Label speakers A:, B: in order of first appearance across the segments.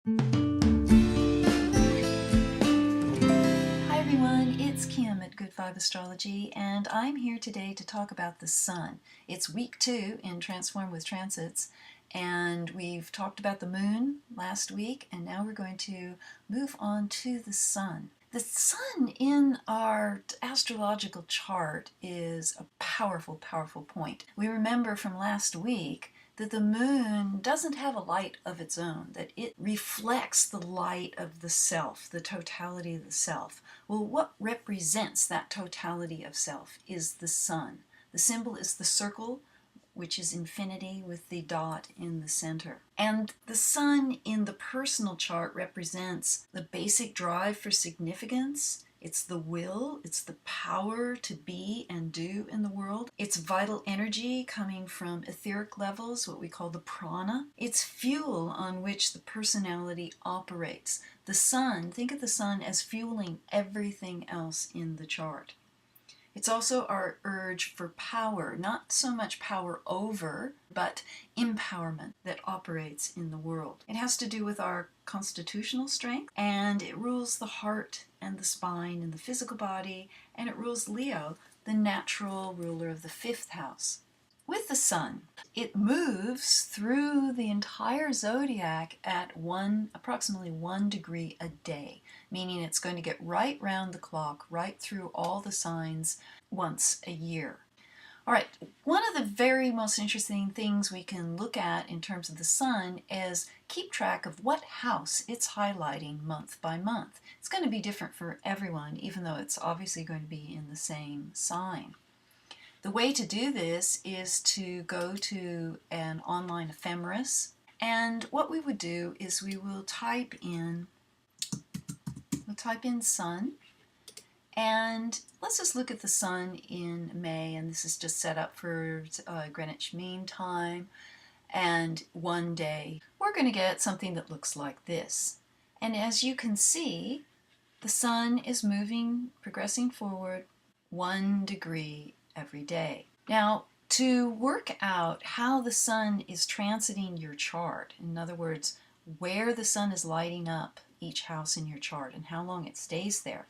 A: Hi everyone, it's Kim at Good Vibe Astrology, and I'm here today to talk about the Sun. It's week 2 in Transform with Transits, and we've talked about the Moon last week, and now we're going to move on to the Sun. The Sun in our astrological chart is a powerful, powerful point. We remember from last week that the moon doesn't have a light of its own, that it reflects the light of the self, the totality of the self. Well, what represents that totality of self is the sun. The symbol is the circle, which is infinity with the dot in the center. And the sun in the personal chart represents the basic drive for significance. It's the will, it's the power to be and do in the world. It's vital energy coming from etheric levels, what we call the prana. It's fuel on which the personality operates. The sun, think of the sun as fueling everything else in the chart. It's also our urge for power, not so much power over, but empowerment that operates in the world. It has to do with our constitutional strength, and it rules the heart and the spine and the physical body, and it rules Leo, the natural ruler of the 5th house. With the sun, it moves through the entire zodiac at approximately 1 degree a day, meaning it's going to get right round the clock, right through all the signs once a year. All right, one of the very most interesting things we can look at in terms of the sun is keep track of what house it's highlighting month by month. It's going to be different for everyone, even though it's obviously going to be in the same sign. The way to do this is to go to an online ephemeris, and what we would do is we will type in sun, and let's just look at the sun in May, and this is just set up for Greenwich Mean Time, and 1 day. We're going to get something that looks like this. And as you can see, the sun is moving, progressing forward 1 degree every day. Now, to work out how the sun is transiting your chart, in other words, where the sun is lighting up each house in your chart and how long it stays there,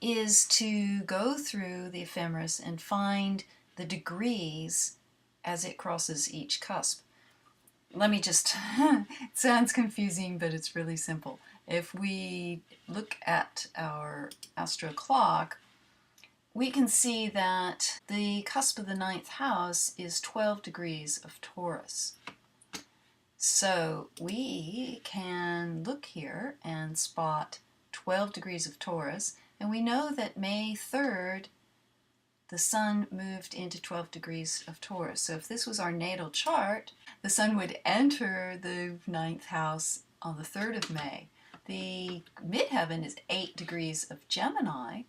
A: is to go through the ephemeris and find the degrees as it crosses each cusp. Let me just, it sounds confusing, but it's really simple. If we look at our astro clock, we can see that the cusp of the 9th house is 12 degrees of Taurus. So we can look here and spot 12 degrees of Taurus, and we know that May 3rd, the sun moved into 12 degrees of Taurus. So if this was our natal chart, the sun would enter the 9th house on the 3rd of May. The midheaven is 8 degrees of Gemini.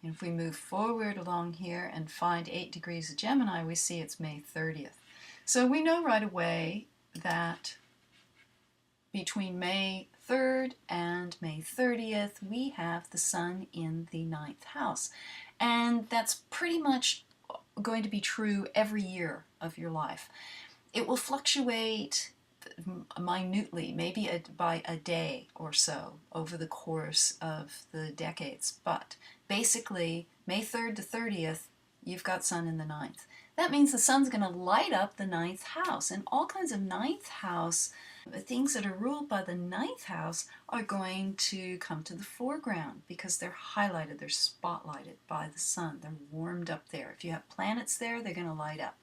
A: And if we move forward along here and find 8 degrees of Gemini, we see it's May 30th. So we know right away that between May 3rd and May 30th, we have the sun in the 9th house. And that's pretty much going to be true every year of your life. It will fluctuate minutely, maybe by a day or so over the course of the decades, but basically May 3rd to 30th, you've got sun in the 9th. That means the sun's going to light up the 9th house, and all kinds of 9th house things that are ruled by the 9th house are going to come to the foreground because they're highlighted, they're spotlighted by the sun, they're warmed up there. If you have planets there, they're going to light up.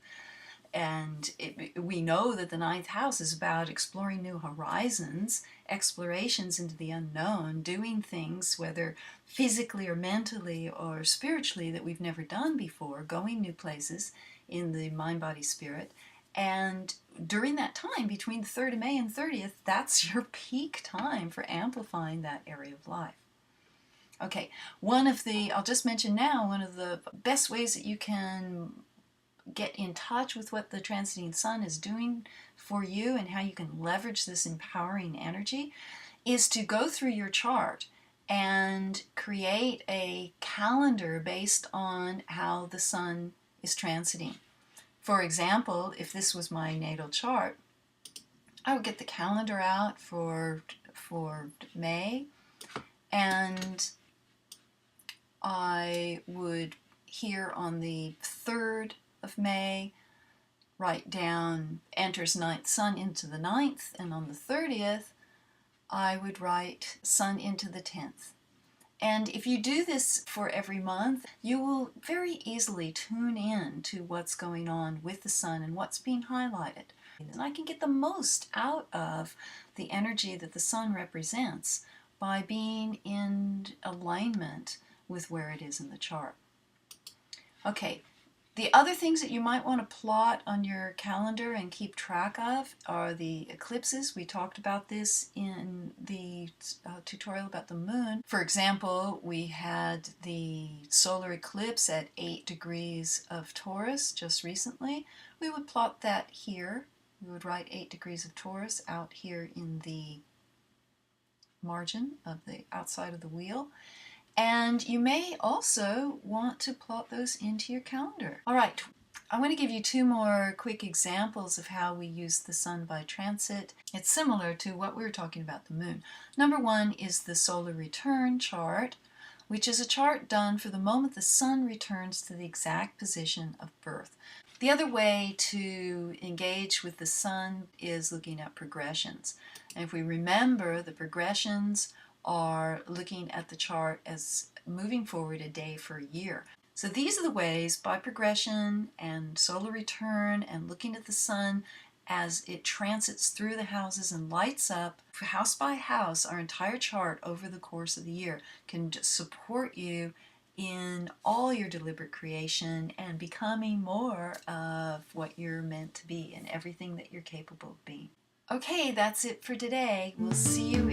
A: And we know that the 9th house is about exploring new horizons, explorations into the unknown, doing things, whether physically or mentally or spiritually, that we've never done before, going new places in the mind, body, spirit. And during that time, between the 3rd of May and 30th, that's your peak time for amplifying that area of life. Okay, I'll just mention now, one of the best ways that you can get in touch with what the transiting sun is doing for you and how you can leverage this empowering energy is to go through your chart and create a calendar based on how the sun is transiting. For example, if this was my natal chart, I would get the calendar out for observed May, and I would here on the 3rd of May write down enters ninth sun into the 9th, and on the 30th I would write sun into the 10th. And if you do this for every month, you will very easily tune in to what's going on with the sun and what's being highlighted. And I can get the most out of the energy that the sun represents by being in alignment with where it is in the chart. Okay, the other things that you might want to plot on your calendar and keep track of are the eclipses. We talked about this in the tutorial about the moon. For example, we had the solar eclipse at 8 degrees of Taurus just recently. We would plot that here. We would write 8 degrees of Taurus out here in the margin of the outside of the wheel. And you may also want to plot those into your calendar. All right, I want to give you 2 more quick examples of how we use the sun by transit. It's similar to what we were talking about the moon. Number 1 is the solar return chart, which is a chart done for the moment the sun returns to the exact position of birth. The other way to engage with the sun is looking at progressions. And if we remember, the progressions are looking at the chart as moving forward a day for a year. So these are the ways, by progression and solar return and looking at the sun as it transits through the houses and lights up, house by house, our entire chart over the course of the year can support you in all your deliberate creation and becoming more of what you're meant to be and everything that you're capable of being. Okay, that's it for today. We'll see you